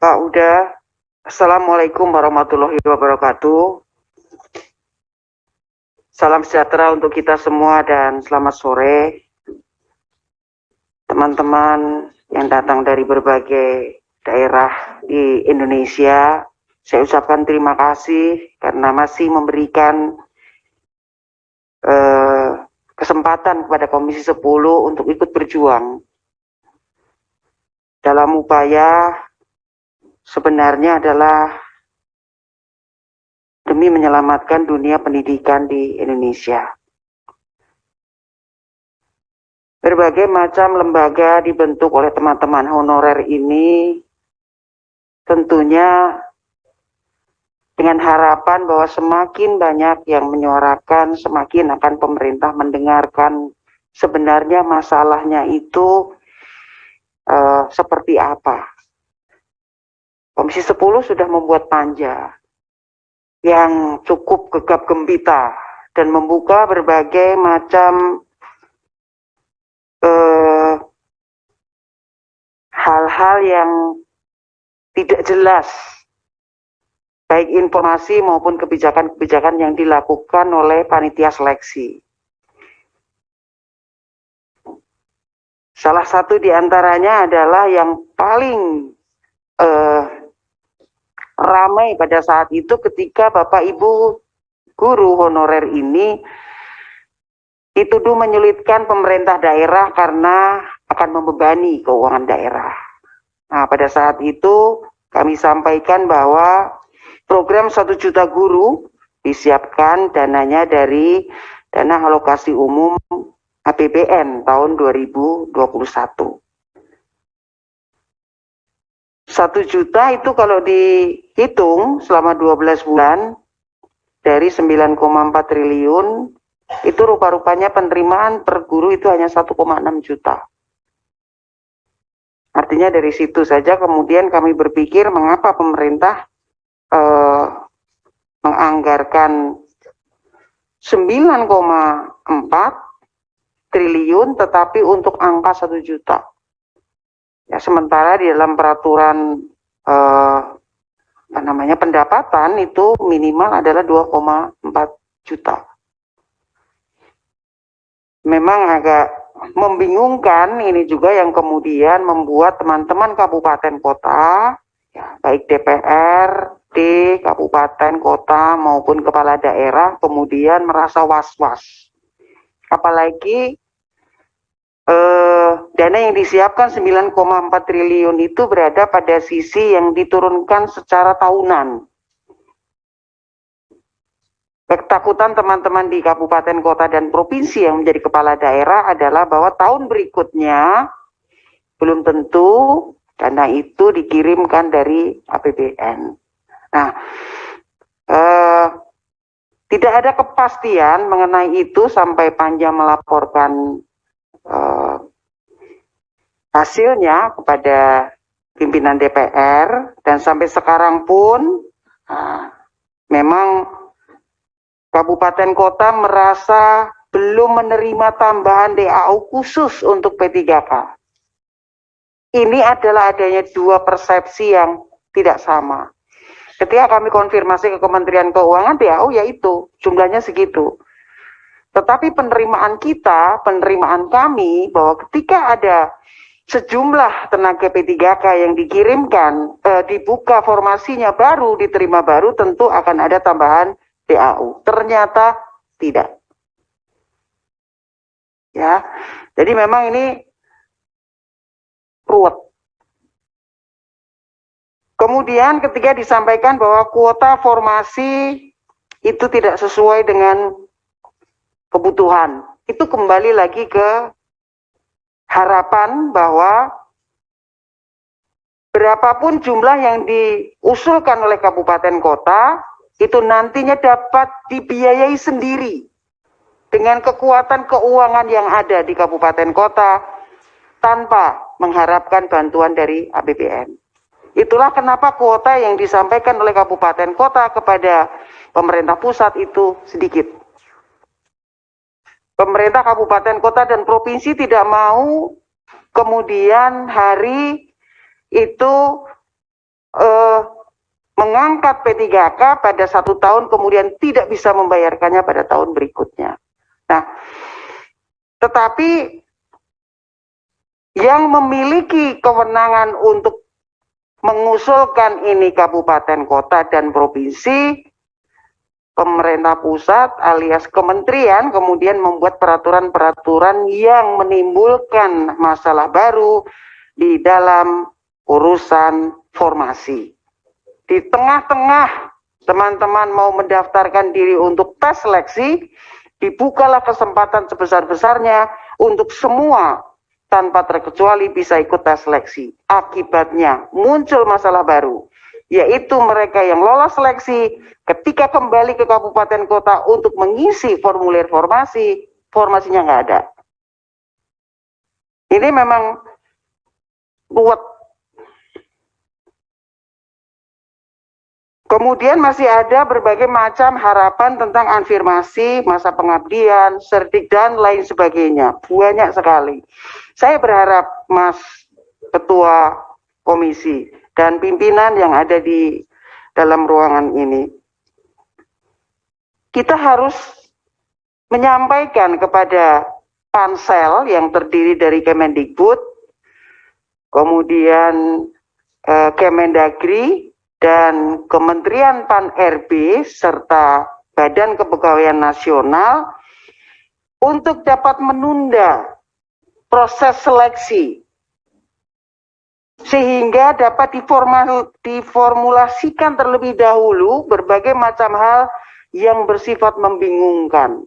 Pak Uda, Assalamualaikum warahmatullahi wabarakatuh. Salam sejahtera untuk kita semua dan selamat sore. Teman-teman yang datang dari berbagai daerah di Indonesia, saya ucapkan terima kasih karena masih memberikan kesempatan kepada Komisi 10 untuk ikut berjuang dalam upaya sebenarnya adalah demi menyelamatkan dunia pendidikan di Indonesia. Berbagai macam lembaga dibentuk oleh teman-teman honorer ini tentunya dengan harapan bahwa semakin banyak yang menyuarakan, semakin akan pemerintah mendengarkan sebenarnya masalahnya itu seperti apa. Komisi 10 sudah membuat panja yang cukup gegap gempita dan membuka berbagai macam hal-hal yang tidak jelas, baik informasi maupun kebijakan-kebijakan yang dilakukan oleh panitia seleksi. Salah satu di antaranya adalah yang paling ramai pada saat itu ketika Bapak Ibu guru honorer ini dituduh menyulitkan pemerintah daerah karena akan membebani keuangan daerah. Nah, pada saat itu kami sampaikan bahwa program 1 juta guru disiapkan dananya dari dana alokasi umum APBN tahun 2021. 1 juta itu kalau dihitung selama 12 bulan dari 9,4 triliun itu rupa-rupanya penerimaan per guru itu hanya 1,6 juta. Artinya dari situ saja kemudian kami berpikir mengapa pemerintah menganggarkan 9,4 triliun tetapi untuk angka 1 juta. Ya, sementara di dalam peraturan pendapatan itu minimal adalah 2,4 juta. Memang agak membingungkan ini juga yang kemudian membuat teman-teman kabupaten kota, ya, baik DPRD, kabupaten kota maupun kepala daerah kemudian merasa was-was. Apalagi dana yang disiapkan 9,4 triliun itu berada pada sisi yang diturunkan secara tahunan. Ketakutan teman-teman di kabupaten, kota, dan provinsi yang menjadi kepala daerah adalah bahwa tahun berikutnya belum tentu dana itu dikirimkan dari APBN. Nah, tidak ada kepastian mengenai itu sampai Panja melaporkan hasilnya kepada pimpinan DPR, dan sampai sekarang pun memang kabupaten kota merasa belum menerima tambahan DAU khusus untuk P3K. Ini adalah adanya dua persepsi yang tidak sama. Ketika kami konfirmasi ke Kementerian Keuangan, DAU yaitu jumlahnya segitu. Tetapi penerimaan kami bahwa ketika ada sejumlah tenaga P3K yang dikirimkan, dibuka formasinya baru, diterima baru, tentu akan ada tambahan DAU. Ternyata tidak. Ya, jadi memang ini ruwet. Kemudian ketika disampaikan bahwa kuota formasi itu tidak sesuai dengan kebutuhan, itu kembali lagi ke harapan bahwa berapapun jumlah yang diusulkan oleh kabupaten kota itu nantinya dapat dibiayai sendiri dengan kekuatan keuangan yang ada di kabupaten kota tanpa mengharapkan bantuan dari APBN. Itulah kenapa kuota yang disampaikan oleh kabupaten kota kepada pemerintah pusat itu sedikit. Pemerintah kabupaten kota dan provinsi tidak mau kemudian hari itu mengangkat P3K pada 1 tahun kemudian tidak bisa membayarkannya pada tahun berikutnya. Nah, tetapi yang memiliki kewenangan untuk mengusulkan ini kabupaten, kota, dan provinsi, pemerintah pusat alias kementerian kemudian membuat peraturan-peraturan yang menimbulkan masalah baru di dalam urusan formasi. Di tengah-tengah teman-teman mau mendaftarkan diri untuk tes seleksi, dibukalah kesempatan sebesar-besarnya untuk semua tanpa terkecuali bisa ikut tes seleksi. Akibatnya muncul masalah baru, yaitu mereka yang lolos seleksi ketika kembali ke kabupaten kota untuk mengisi formulir formasi, formasinya nggak ada. Ini memang buat. Kemudian masih ada berbagai macam harapan tentang afirmasi, masa pengabdian, sertik, dan lain sebagainya. Banyak sekali. Saya berharap Mas Ketua Komisi dan pimpinan yang ada di dalam ruangan ini, kita harus menyampaikan kepada pansel yang terdiri dari Kemendikbud, kemudian Kemendagri, dan Kementerian Pan-RB serta Badan Kepegawaian Nasional untuk dapat menunda proses seleksi sehingga dapat diformulasikan terlebih dahulu berbagai macam hal yang bersifat membingungkan.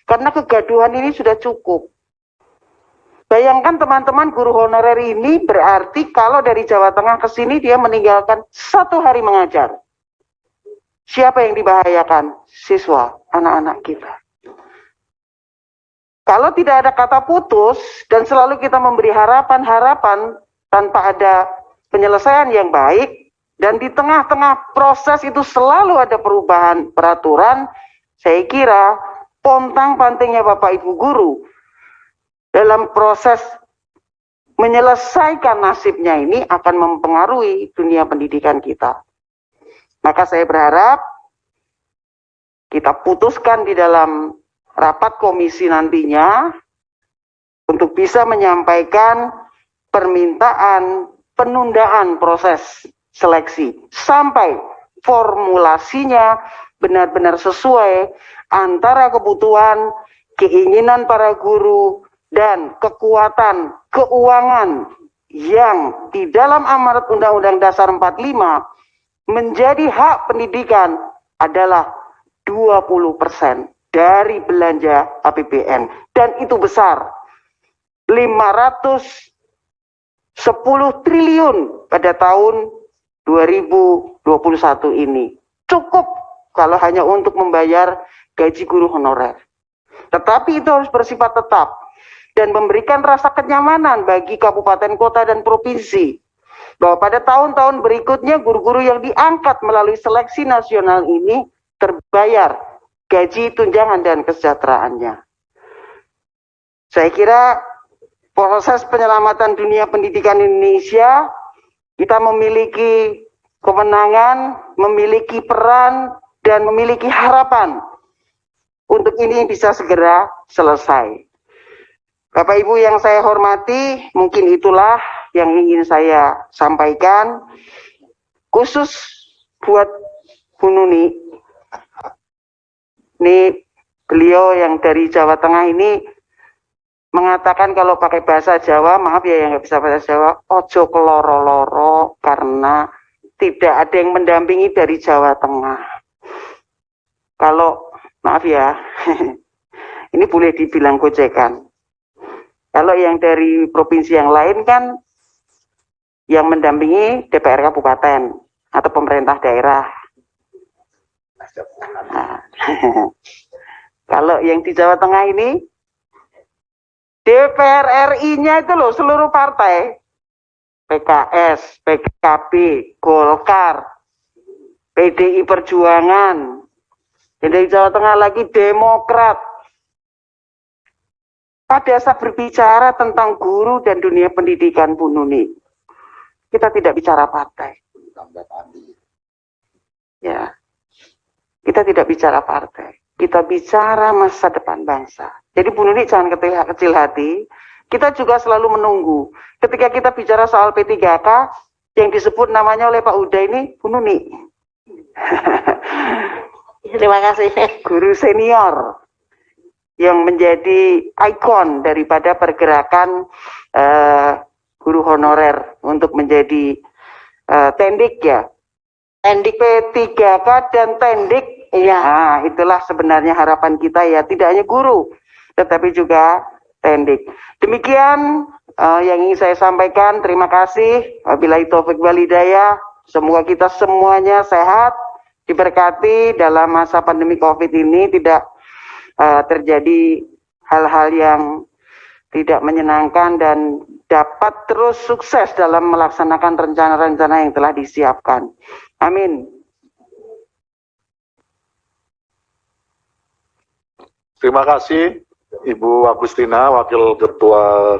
Karena kegaduhan ini sudah cukup. Bayangkan teman-teman guru honorer ini berarti kalau dari Jawa Tengah ke sini dia meninggalkan 1 hari mengajar. Siapa yang dibahayakan? Siswa, anak-anak kita. Kalau tidak ada kata putus dan selalu kita memberi harapan-harapan tanpa ada penyelesaian yang baik, dan di tengah-tengah proses itu selalu ada perubahan peraturan, saya kira pontang-pantingnya Bapak Ibu guru dalam proses menyelesaikan nasibnya ini akan mempengaruhi dunia pendidikan kita. Maka saya berharap kita putuskan di dalam rapat komisi nantinya untuk bisa menyampaikan permintaan penundaan proses seleksi sampai formulasinya benar-benar sesuai antara kebutuhan, keinginan para guru, dan kekuatan keuangan yang di dalam amanat Undang-Undang Dasar 45 menjadi hak pendidikan adalah 20% dari belanja APBN. Dan itu besar. 510 triliun pada tahun 2021 ini. Cukup kalau hanya untuk membayar gaji guru honorer. Tetapi itu harus bersifat tetap dan memberikan rasa kenyamanan bagi kabupaten, kota, dan provinsi bahwa pada tahun-tahun berikutnya guru-guru yang diangkat melalui seleksi nasional ini terbayar gaji, tunjangan, dan kesejahteraannya. Saya kira proses penyelamatan dunia pendidikan Indonesia, kita memiliki kewenangan, memiliki peran, dan memiliki harapan untuk ini bisa segera selesai. Bapak Ibu yang saya hormati, mungkin itulah yang ingin saya sampaikan. Khusus buat Bu Nuni, ini beliau yang dari Jawa Tengah ini mengatakan kalau pakai bahasa Jawa, maaf ya yang nggak bisa bahasa Jawa, ojo keloro-loro karena tidak ada yang mendampingi dari Jawa Tengah. Kalau, maaf ya, ini boleh dibilang gojekan. Kalau yang dari provinsi yang lain kan yang mendampingi DPR kabupaten atau pemerintah daerah. Nah, kalau yang di Jawa Tengah ini DPR RI-nya itu loh seluruh partai, PKS, PKB, Golkar, PDI Perjuangan, dan dari Jawa Tengah lagi Demokrat. Pada saat berbicara tentang guru dan dunia pendidikan Bu Nuni, kita tidak bicara partai. Ya, kita tidak bicara partai, kita bicara masa depan bangsa. Jadi Bu Nuni jangan kecil hati, kita juga selalu menunggu. Ketika kita bicara soal P3K, yang disebut namanya oleh Pak Huda ini Bu Nuni. Terima kasih. Guru senior yang menjadi ikon daripada pergerakan guru honorer untuk menjadi tendik ya. Tendik P3K dan tendik. Iya. Nah, itulah sebenarnya harapan kita ya, tidak hanya guru, tetapi juga tendik. Demikian yang ingin saya sampaikan. Terima kasih. Wabillahi taufik wal hidayah. Semoga kita semuanya sehat, diberkati dalam masa pandemi COVID ini, tidak terjadi hal-hal yang tidak menyenangkan dan dapat terus sukses dalam melaksanakan rencana-rencana yang telah disiapkan. Amin. Terima kasih Ibu Agustina, Wakil Ketua